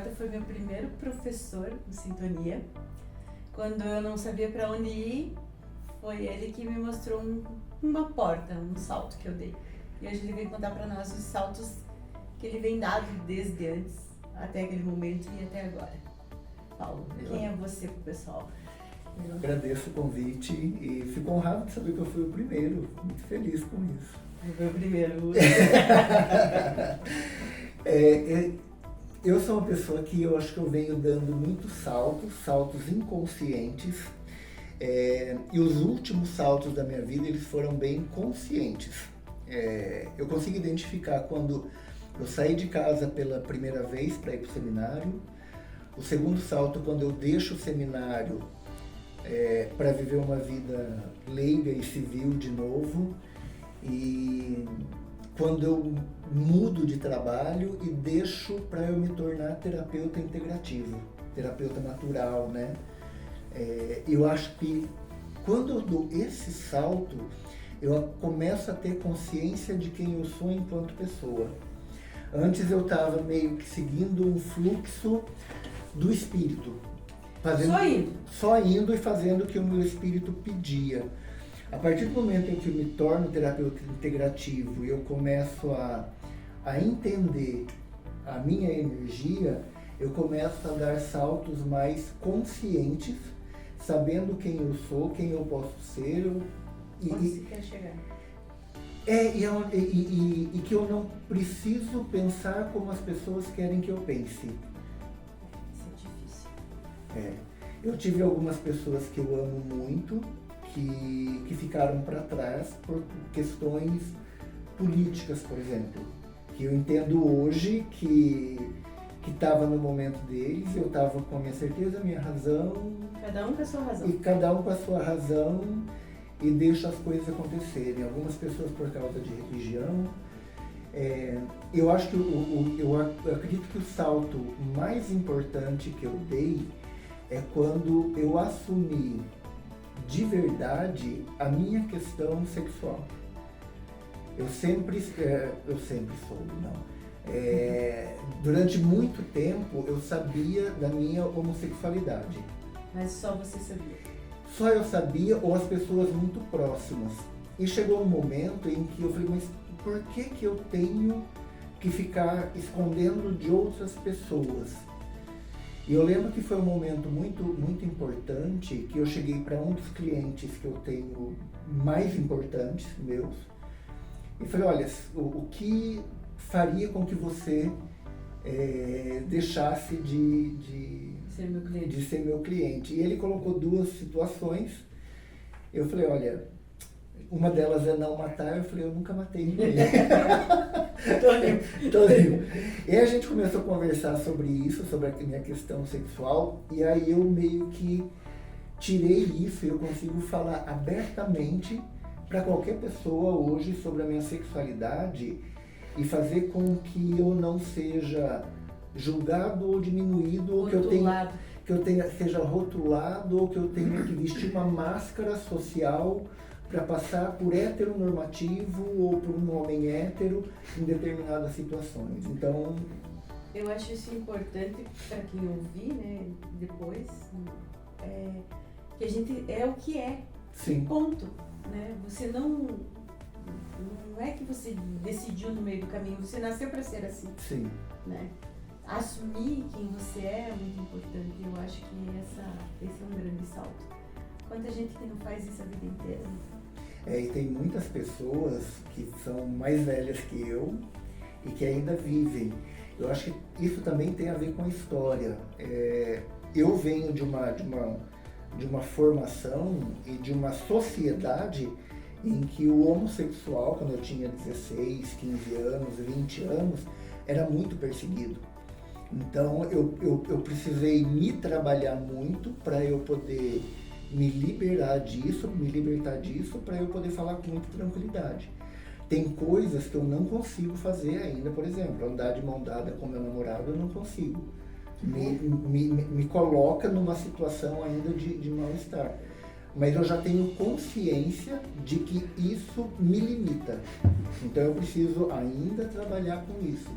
Jota foi meu primeiro professor em sintonia. Quando eu não sabia para onde ir, foi ele que me mostrou uma porta, um salto que eu dei. E hoje ele vem contar para nós os saltos que ele vem dado desde antes, até aquele momento e até agora. Paulo, quem é você pro pessoal? Eu agradeço o convite e fico honrado de saber que eu fui o primeiro. Muito feliz com isso. Foi o primeiro. Eu sou uma pessoa que eu acho que eu venho dando muitos saltos inconscientes. E os últimos saltos da minha vida, eles foram bem conscientes. Eu consigo identificar quando eu saí de casa pela primeira vez para ir para o seminário. O segundo salto, quando eu deixo o seminário para viver uma vida leiga e civil de novo. E quando eu mudo de trabalho e deixo para eu me tornar terapeuta integrativo, terapeuta natural, né? Eu acho que quando eu dou esse salto, eu começo a ter consciência de quem eu sou enquanto pessoa. Antes eu estava meio que seguindo um fluxo do espírito. Só indo e fazendo o que o meu espírito pedia. A partir do momento em que eu me torno terapeuta integrativo e eu começo a entender a minha energia, eu começo a dar saltos mais conscientes, sabendo quem eu sou, quem eu posso ser. Onde você quer chegar? E que eu não preciso pensar como as pessoas querem que eu pense. Isso é difícil. Eu tive algumas pessoas que eu amo muito, que ficaram para trás por questões políticas, por exemplo. Que eu entendo hoje que estava no momento deles, eu estava com a minha certeza, a minha razão. Cada um com a sua razão. E cada um com a sua razão e deixa as coisas acontecerem. Algumas pessoas por causa de religião. Eu acho que eu acredito que o salto mais importante que eu dei é quando eu assumi de verdade a minha questão sexual. Eu sempre soube, não. Durante muito tempo eu sabia da minha homossexualidade. Mas só você sabia? Só eu sabia ou as pessoas muito próximas. E chegou um momento em que eu falei, mas por que eu tenho que ficar escondendo de outras pessoas? E eu lembro que foi um momento muito, muito importante que eu cheguei para um dos clientes que eu tenho mais importantes meus e falei, olha, o que faria com que você deixasse de ser meu cliente? E ele colocou duas situações. Eu falei, olha, uma delas é não matar. Eu falei, eu nunca matei ninguém. Tô limpo. E aí a gente começou a conversar sobre isso, sobre a minha questão sexual, e aí eu meio que tirei isso e eu consigo falar abertamente para qualquer pessoa hoje sobre a minha sexualidade e fazer com que eu não seja julgado ou diminuído, ou que eu seja rotulado, ou que eu tenha que vestir uma máscara social para passar por heteronormativo ou por um homem hétero em determinadas situações. Então, eu acho isso importante para quem ouvir, né, depois, que a gente é o que é. Sim. Ponto. Né? Você não é que você decidiu no meio do caminho, você nasceu para ser assim. Sim. Né? Assumir quem você é muito importante. Eu acho que esse é um grande salto. Quanta gente que não faz isso a vida inteira. Né? E tem muitas pessoas que são mais velhas que eu e que ainda vivem. Eu acho que isso também tem a ver com a história. Eu venho de uma formação e de uma sociedade em que o homossexual, quando eu tinha 16, 15 anos, 20 anos, era muito perseguido. Então eu precisei me trabalhar muito para eu poder me libertar disso, para eu poder falar com muita tranquilidade. Tem coisas que eu não consigo fazer ainda, por exemplo, andar de mão dada com meu namorado eu não consigo. Me coloca numa situação ainda de mal-estar. Mas eu já tenho consciência de que isso me limita. Então eu preciso ainda trabalhar com isso.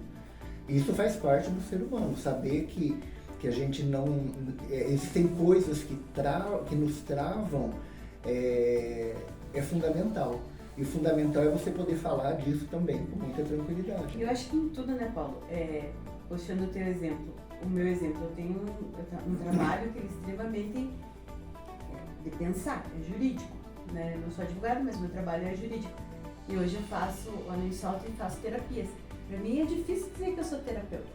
Isso faz parte do ser humano, saber que a gente não... existem coisas que nos travam, é fundamental. E o fundamental é você poder falar disso também com muita tranquilidade. Eu acho que em tudo, né, Paulo? Puxando o teu exemplo, o meu exemplo, eu tenho um trabalho que é extremamente de pensar, é jurídico, né? Eu não sou advogada, mas meu trabalho é jurídico. E hoje eu faço, lá no Salto, e faço terapias. Para mim é difícil dizer que eu sou terapeuta.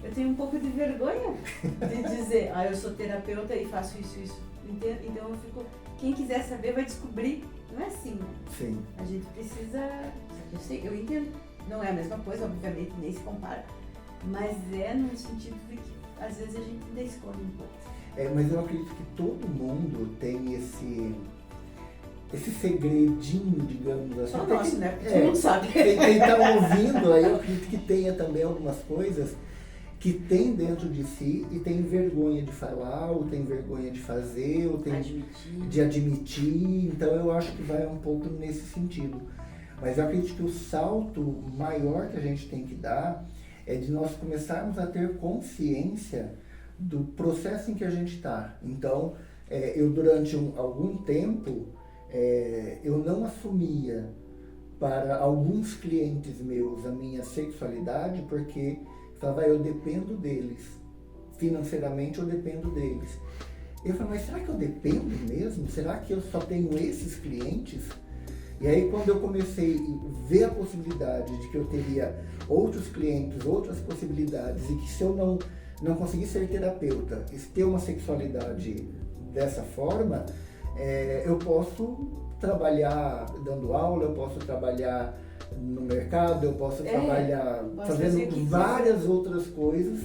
Eu tenho um pouco de vergonha de dizer, eu sou terapeuta e faço isso. Então eu fico, quem quiser saber vai descobrir. Não é assim, né? Sim. A gente precisa, eu entendo, não é a mesma coisa, obviamente, nem se compara, mas é no sentido de que às vezes a gente ainda esconde um pouco. Mas eu acredito que todo mundo tem esse segredinho, digamos assim. Só nosso, né? Porque todo mundo sabe. Quem está ouvindo, aí eu acredito que tenha também algumas coisas que tem dentro de si e tem vergonha de falar, ou tem vergonha de fazer, ou tem de admitir. Então eu acho que vai um pouco nesse sentido. Mas eu acredito que o salto maior que a gente tem que dar é de nós começarmos a ter consciência do processo em que a gente está. Então, eu durante algum tempo, eu não assumia para alguns clientes meus a minha sexualidade, porque eu dependo deles. Financeiramente eu dependo deles. Eu falei, mas será que eu dependo mesmo? Será que eu só tenho esses clientes? E aí quando eu comecei a ver a possibilidade de que eu teria outros clientes, outras possibilidades, e que se eu não conseguir ser terapeuta e ter uma sexualidade dessa forma, eu posso trabalhar dando aula, eu posso trabalhar no mercado, eu posso trabalhar fazendo várias outras coisas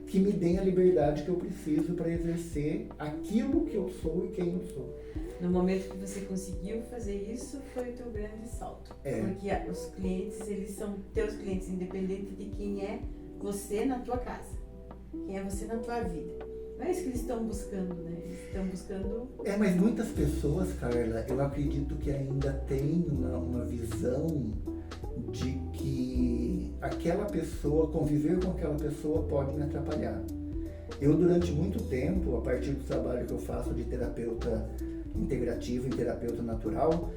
que me deem a liberdade que eu preciso para exercer aquilo que eu sou e quem eu sou. No momento que você conseguiu fazer isso, foi o teu grande salto. Porque os clientes, eles são teus clientes, independente de quem é você na tua casa, quem é você na tua vida. Não é isso que eles estão buscando, né? Eles estão buscando... Mas muitas pessoas, Carla, eu acredito que ainda tem uma visão de que aquela pessoa, conviver com aquela pessoa pode me atrapalhar. Eu, durante muito tempo, a partir do trabalho que eu faço de terapeuta integrativo e terapeuta natural,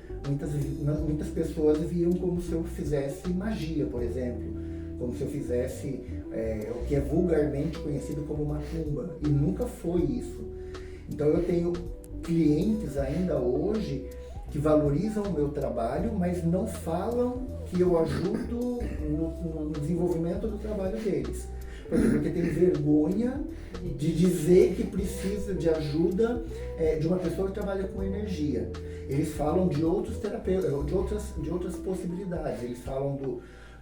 muitas pessoas viam como se eu fizesse magia, por exemplo, como se eu fizesse o que é vulgarmente conhecido como macumba, e nunca foi isso. Então eu tenho clientes ainda hoje que valorizam o meu trabalho, mas não falam que eu ajudo no desenvolvimento do trabalho deles. Porque tem vergonha de dizer que precisa de ajuda de uma pessoa que trabalha com energia. Eles falam de outros terapeutas, de outras possibilidades. Eles falam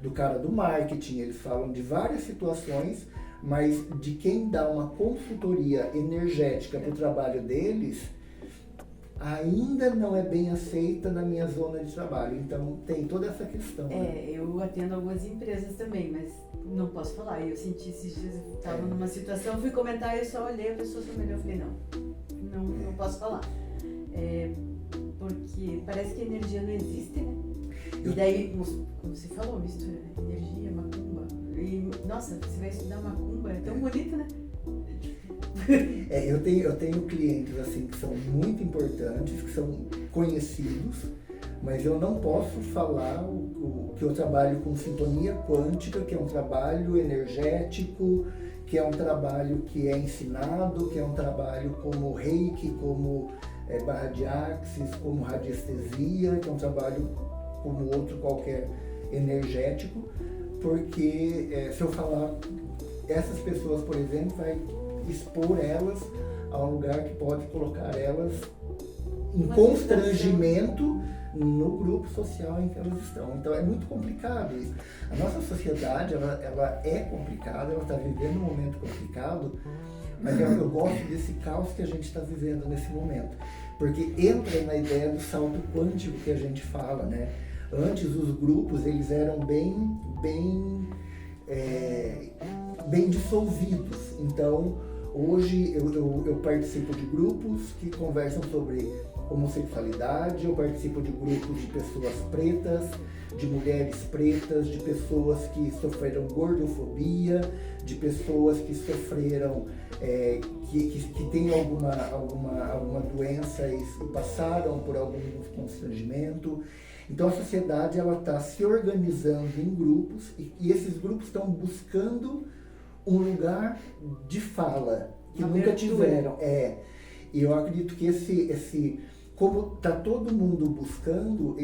do cara do marketing, eles falam de várias situações, mas de quem dá uma consultoria energética para o trabalho deles, ainda não é bem aceita na minha zona de trabalho. Então tem toda essa questão. Né? Eu atendo algumas empresas também, mas não posso falar. Eu senti esses dias, eu estava numa situação, fui comentar, eu só olhei, a pessoa se olhou, eu falei, não posso falar. Porque parece que a energia não existe, né? E daí, como você falou, mistura energia, macumba. E, nossa, você vai estudar macumba, é tão bonito, né? Eu tenho clientes assim que são muito importantes, que são conhecidos, mas eu não posso falar que eu trabalho com sintonia quântica, que é um trabalho energético, que é um trabalho que é ensinado, que é um trabalho como reiki, como barra de axis, como radiestesia, que é um trabalho como outro qualquer energético, porque se eu falar, essas pessoas, por exemplo, vai expor elas a um lugar que pode colocar elas em constrangimento no grupo social em que elas estão. Então é muito complicado isso. A nossa sociedade, ela é complicada, ela está vivendo um momento complicado, mas eu gosto desse caos que a gente está vivendo nesse momento, porque entra na ideia do salto quântico que a gente fala, né? Antes os grupos, eles eram bem dissolvidos. Então Hoje eu participo de grupos que conversam sobre homossexualidade, eu participo de grupos de pessoas pretas, de mulheres pretas, de pessoas que sofreram gordofobia, de pessoas que sofreram, que têm alguma doença e passaram por algum constrangimento. Então a sociedade está se organizando em grupos e esses grupos estão buscando um lugar de fala que nunca tiveram. E eu acredito que como está todo mundo buscando,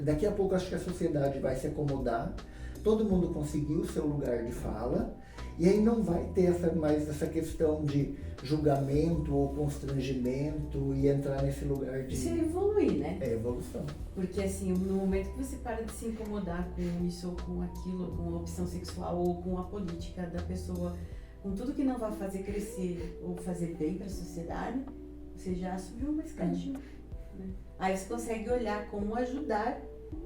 daqui a pouco acho que a sociedade vai se acomodar, todo mundo conseguiu o seu lugar de fala, e aí não vai ter mais essa questão de julgamento ou constrangimento e entrar nesse lugar de... Isso é evoluir, né? É evolução. Porque assim, no momento que você para de se incomodar com isso ou com aquilo, com a opção sexual ou com a política da pessoa, com tudo que não vai fazer crescer ou fazer bem para a sociedade, você já subiu uma escadinha. Né? Aí você consegue olhar como ajudar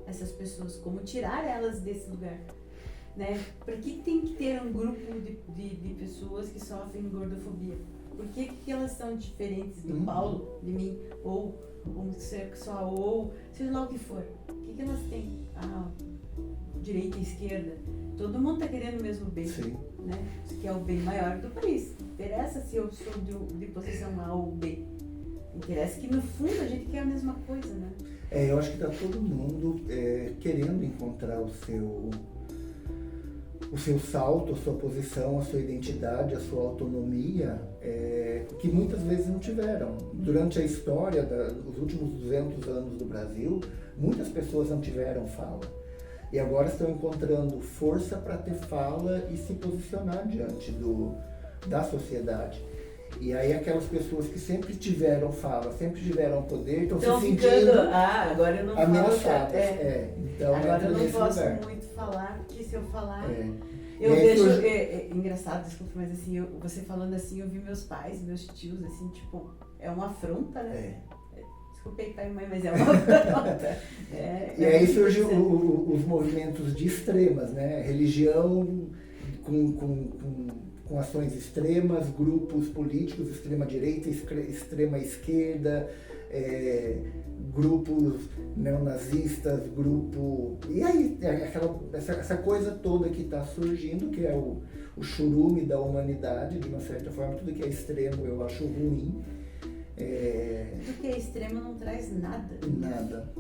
essas pessoas, como tirar elas desse lugar. Né? Por que tem que ter um grupo de pessoas que sofrem gordofobia? Por que elas são diferentes do Paulo, de mim, ou homossexual, ou seja lá o que for? O que elas têm? Direita e esquerda. Todo mundo está querendo o mesmo bem. Sim. Né? Que é o bem maior do país. Interessa se eu sou de posição A ou B. Interessa que no fundo a gente quer a mesma coisa, né? Eu acho que está todo mundo querendo encontrar o seu salto, a sua posição, a sua identidade, a sua autonomia, que muitas vezes não tiveram. Durante a história dos últimos 200 anos do Brasil, muitas pessoas não tiveram fala. E agora estão encontrando força para ter fala e se posicionar diante da sociedade. E aí aquelas pessoas que sempre tiveram fala, sempre tiveram poder, estão se sentindo agora eu não ameaçadas. Então, agora eu não posso lugar. Muito falar, porque se eu falar... Eu vejo... engraçado, desculpa, mas assim, você falando assim, eu vi meus pais, meus tios, assim, tipo, é uma afronta, né? Desculpei, pai e mãe, mas é uma afronta. E aí surgiu os movimentos de extremas, né? Religião com ações extremas, grupos políticos, extrema-direita, extrema-esquerda, grupos neonazistas, E aí, essa coisa toda que está surgindo, que é o churume da humanidade, de uma certa forma, tudo que é extremo eu acho ruim. Tudo que é extremo não traz nada. Nada.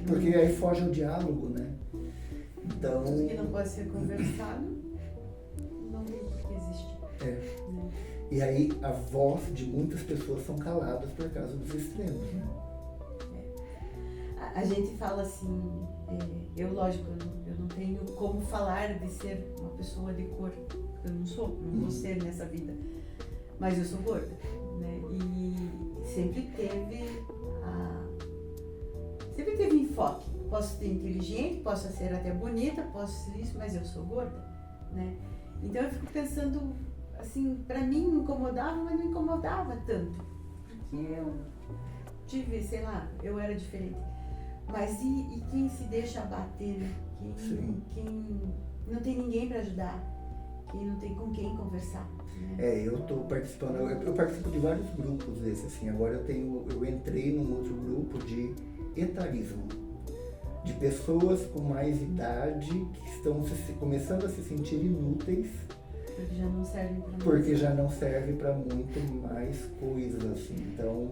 Porque aí foge o diálogo, né? Então... Tudo que não pode ser conversado, não tem por que existir. Né? E aí a voz de muitas pessoas são caladas por causa dos extremos, né? A gente fala assim, eu não tenho como falar de ser uma pessoa de cor, eu não vou ser nessa vida, mas eu sou gorda, né? E sempre teve enfoque. Posso ser inteligente, posso ser até bonita, posso ser isso, mas eu sou gorda, né? Então eu fico pensando, assim, pra mim me incomodava, mas não incomodava tanto, porque eu tive, sei lá, eu era diferente. Mas e quem se deixa abater, né? Quem não tem ninguém para ajudar, quem não tem com quem conversar. Né? Eu estou participando, eu participo de vários grupos desses, assim. Agora eu entrei num outro grupo de etarismo, de pessoas com mais idade que estão começando a se sentir inúteis. Porque já não serve para muito mais coisas, assim. Então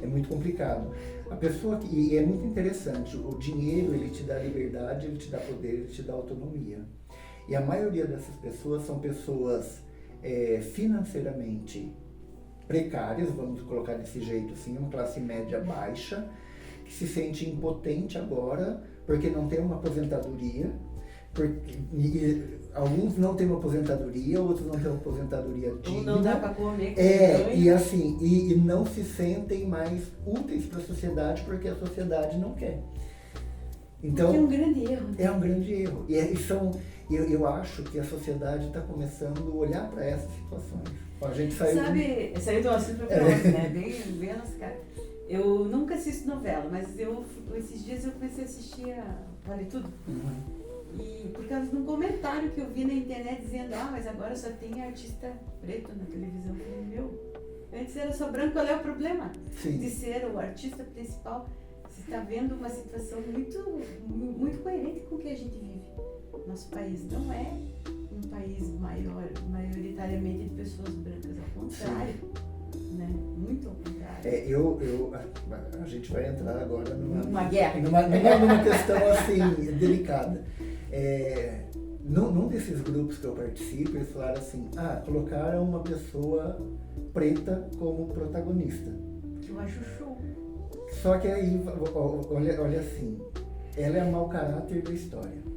é muito complicado. A pessoa e é muito interessante, o dinheiro ele te dá liberdade, ele te dá poder, ele te dá autonomia. E a maioria dessas pessoas são pessoas financeiramente precárias, vamos colocar desse jeito assim, uma classe média baixa, que se sente impotente agora porque não tem uma aposentadoria. Alguns não têm uma aposentadoria, outros não têm uma aposentadoria digna. Ou não dá para comer. E assim, e não se sentem mais úteis para a sociedade porque a sociedade não quer. Então, é um grande erro. É um grande erro. Eu acho que a sociedade está começando a olhar para essas situações. A gente saiu do assunto para outro, né? Bem a nossa cara. Eu nunca assisto novela, mas esses dias eu comecei a assistir Vale Tudo. E por causa de um comentário que eu vi na internet dizendo, mas agora só tem artista preto na televisão. Eu falei, meu, antes era só branco, qual é o problema? Sim. De ser o artista principal. Você está vendo uma situação muito coerente com o que a gente vive. Nosso país não é um país maioritariamente de pessoas brancas, ao contrário, né? Muito ao contrário. A gente vai entrar agora numa guerra. Numa questão assim, delicada. Num desses grupos que eu participo, eles falaram assim, colocaram uma pessoa preta como protagonista. Que eu acho show. Só que aí, olha assim, ela é a mau caráter da história.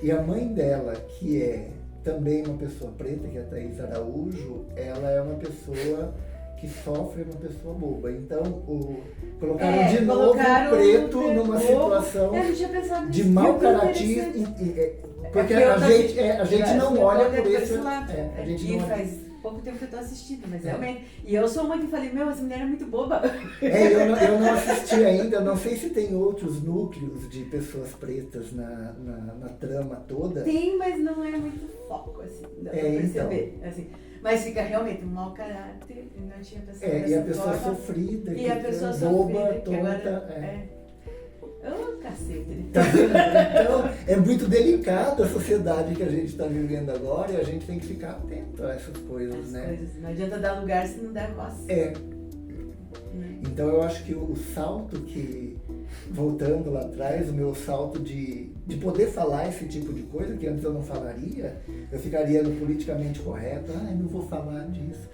E a mãe dela, que é também uma pessoa preta, que é a Thaís Araújo, ela é uma pessoa que sofre, uma pessoa boba. Então, colocaram de novo o preto numa situação de mau caráter. Porque a gente não olha por esse lado. A gente não faz pouco tempo que eu estou assistindo, mas realmente. E eu sou uma que falei, essa mulher é muito boba. Eu não assisti ainda, não sei se tem outros núcleos de pessoas pretas na trama toda. Tem, mas não é muito foco, assim, dá pra perceber. Então. Assim. Mas fica realmente um mau caráter, não tinha pensado e a pessoa sofrida, e a pessoa boba, sofrida, tonta. Agora, cacete. Tá vendo? Então, é muito delicado a sociedade que a gente está vivendo agora e a gente tem que ficar atento a essas coisas, né? Não adianta dar lugar se não der voz. Então eu acho que o salto que, voltando lá atrás, o meu salto de poder falar esse tipo de coisa, que antes eu não falaria, eu ficaria no politicamente correto, não vou falar disso.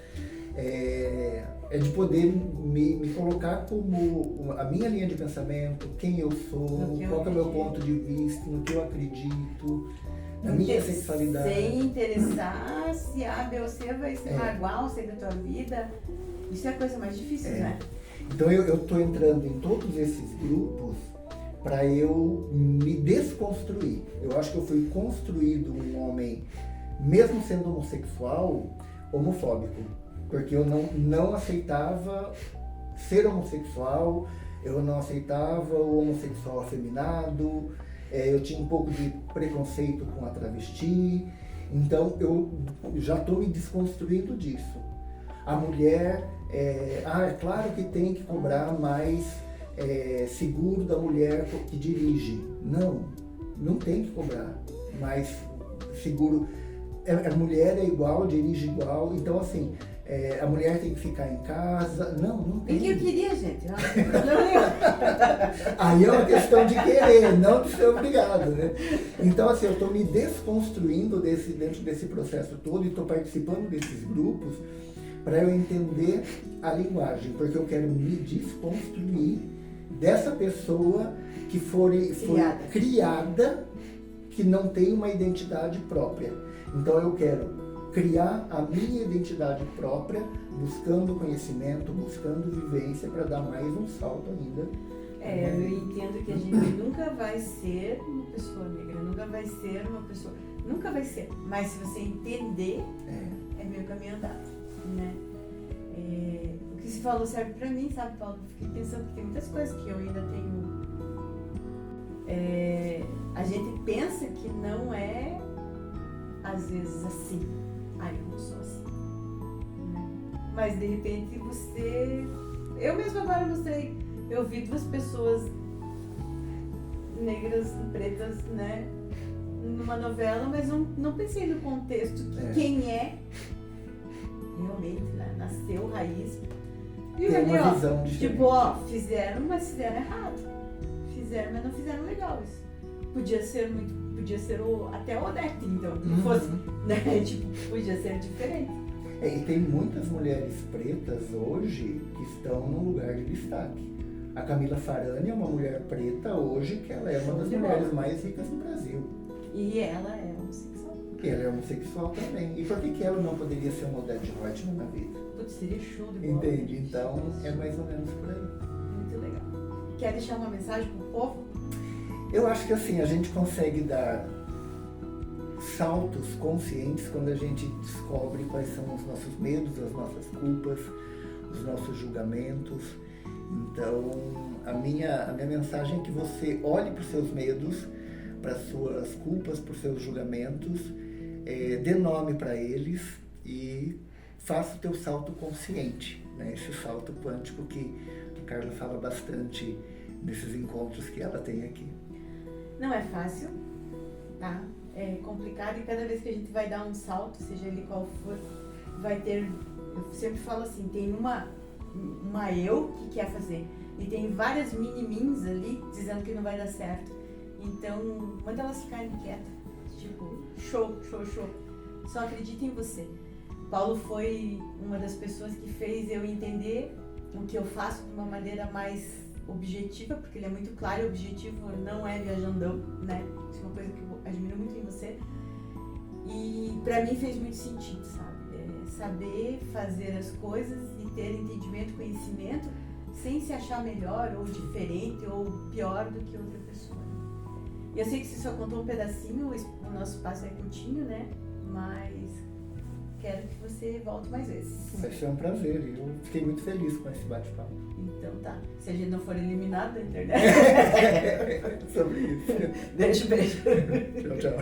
É de poder me colocar como a minha linha de pensamento, quem eu sou, qual é o meu ponto de vista, no que eu acredito, na minha sexualidade. Sem interessar se A, B ou C vai se magoar ou ser da tua vida. Isso é a coisa mais difícil, né? Então eu estou entrando em todos esses grupos para eu me desconstruir. Eu acho que eu fui construído um homem, mesmo sendo homossexual, homofóbico. Porque eu não aceitava ser homossexual, eu não aceitava o homossexual afeminado, eu tinha um pouco de preconceito com a travesti, então eu já estou me desconstruindo disso. A mulher, é claro que tem que cobrar mais seguro da mulher que dirige. Não tem que cobrar mais seguro. A mulher é igual, dirige igual, então assim... a mulher tem que ficar em casa. Não tem. E que eu queria, gente. Aí é uma questão de querer, não de ser obrigado, né? Então, assim, eu estou me desconstruindo dentro desse processo todo e estou participando desses grupos para eu entender a linguagem, porque eu quero me desconstruir dessa pessoa que foi criada, que não tem uma identidade própria. Então, eu quero criar a minha identidade própria, buscando conhecimento, buscando vivência para dar mais um salto ainda. Eu entendo que a gente nunca vai ser uma pessoa negra, nunca vai ser, mas se você entender, é meio caminho andado, né? O que se falou serve para mim, sabe, Paulo? Fiquei pensando que tem muitas coisas que eu ainda tenho... a gente pensa que não é, às vezes, assim. Eu não sou assim, né? Mas de repente eu mesma agora mostrei, eu vi duas pessoas negras, pretas, né, numa novela, mas não pensei no contexto que quem realmente, né, nasceu raiz. E tem ali, uma visão diferente. Fizeram, mas fizeram errado. Fizeram, mas não fizeram legal isso. Podia ser até o Odete, então, que fosse, né? Podia ser diferente. E tem muitas mulheres pretas hoje que estão num lugar de destaque. A Camila Farani é uma mulher preta hoje, que ela é uma das mulheres mais ricas do Brasil. E ela é homossexual. Ela é homossexual também. E por que ela não poderia ser uma Odete Roitman na vida? Putz, seria show de bola. Entende? Então, é mais ou menos por aí. Muito legal. Quer deixar uma mensagem pro povo? Eu acho que assim, a gente consegue dar saltos conscientes quando a gente descobre quais são os nossos medos, as nossas culpas, os nossos julgamentos. Então, a minha mensagem é que você olhe para os seus medos, para suas culpas, para os seus julgamentos, dê nome para eles e faça o teu salto consciente, né? Esse salto quântico que a Carla fala bastante nesses encontros que ela tem aqui. Não é fácil, tá? É complicado e cada vez que a gente vai dar um salto, seja ele qual for, vai ter, eu sempre falo assim, tem uma eu que quer fazer e tem várias mini-mins ali dizendo que não vai dar certo. Então, manda elas ficarem quietas, tipo, show. Só acredita em você. Paulo foi uma das pessoas que fez eu entender o que eu faço de uma maneira mais objetiva, porque ele é muito claro e objetivo, não é viajandão, né? Isso é uma coisa que eu admiro muito em você. E pra mim fez muito sentido, sabe? Saber fazer as coisas e ter entendimento, conhecimento, sem se achar melhor ou diferente ou pior do que outra pessoa. E eu sei que você só contou um pedacinho, o nosso espaço é curtinho, né? Mas quero que você volte mais vezes. Vai ser um prazer e eu fiquei muito feliz com esse bate-papo. Então tá. Se a gente não for eliminado da internet. Sobre isso. Beijo. Tchau.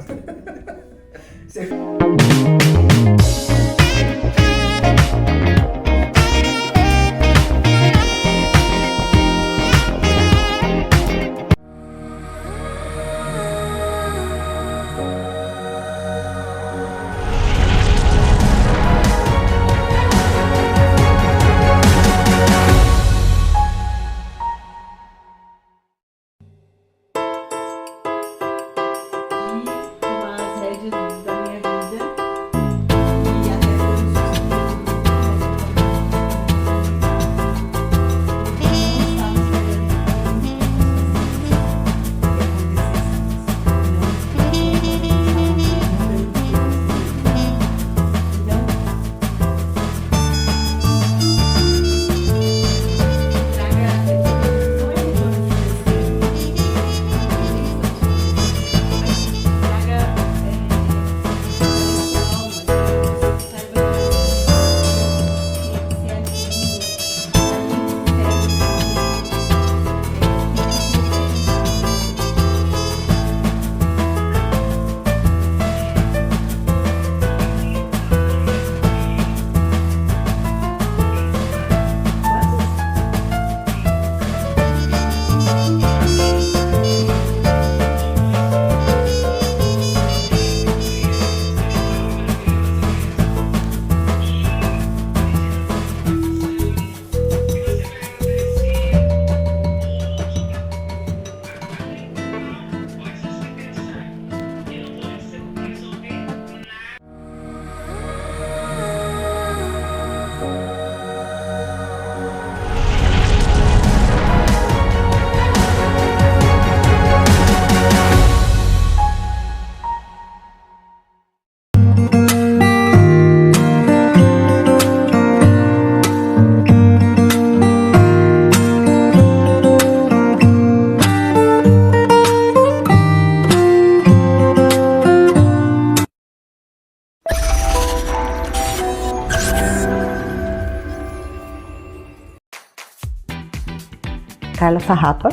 Carla Farrapa.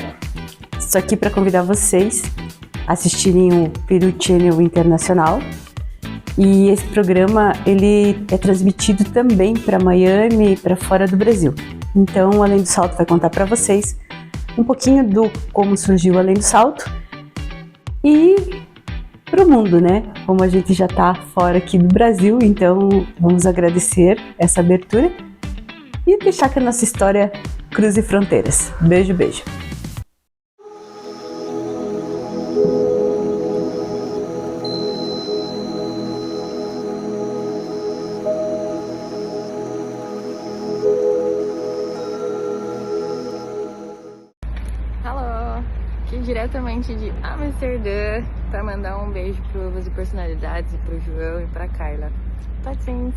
Estou aqui para convidar vocês a assistirem o Peru Channel Internacional. E esse programa ele é transmitido também para Miami e para fora do Brasil. Então, Além do Salto vai contar para vocês um pouquinho do como surgiu Além do Salto e para o mundo, né? Como a gente já está fora aqui do Brasil, então vamos agradecer essa abertura e deixar que a nossa história cruze fronteiras. Beijo. Alô, aqui diretamente de Amsterdã para mandar um beijo para Ovos e Personalidades, e para o João e para a Carla. Patins!